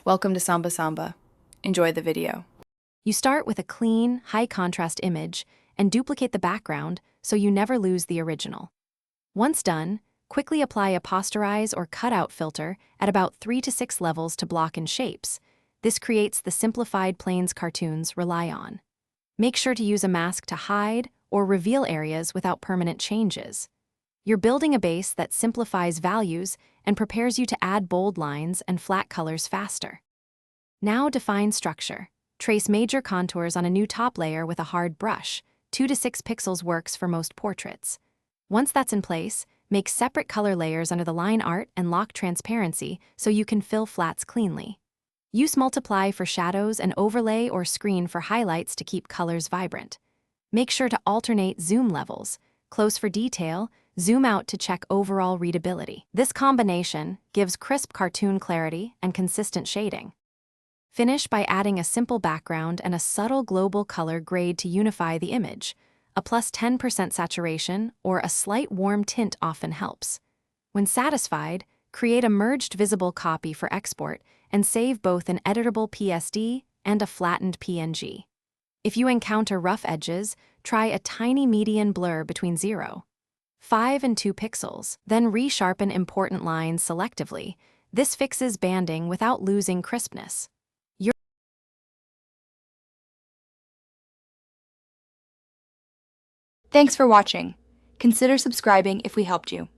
Welcome to Samba Samba. Enjoy the video. You start with a clean, high-contrast image and duplicate the background so you never lose the original. Once done, quickly apply a posterize or cutout filter at about 3 to 6 levels to block in shapes. This creates the simplified planes cartoons rely on. Make sure to use a mask to hide or reveal areas without permanent changes. You're building a base that simplifies values and prepares you to add bold lines and flat colors faster. Now define structure. Trace major contours on a new top layer with a hard brush. 2 to 6 pixels works for most portraits. Once that's in place, make separate color layers under the line art and lock transparency so you can fill flats cleanly. Use multiply for shadows and overlay or screen for highlights to keep colors vibrant. Make sure to alternate zoom levels. Close for detail, zoom out to check overall readability. This combination gives crisp cartoon clarity and consistent shading. Finish by adding a simple background and a subtle global color grade to unify the image. A plus 10% saturation or a slight warm tint often helps. When satisfied, create a merged visible copy for export and save both an editable PSD and a flattened PNG. If you encounter rough edges, try a tiny median blur between 0.5 and 2 pixels, then resharpen important lines selectively. This fixes banding without losing crispness. Thanks for watching. Consider subscribing if we helped you.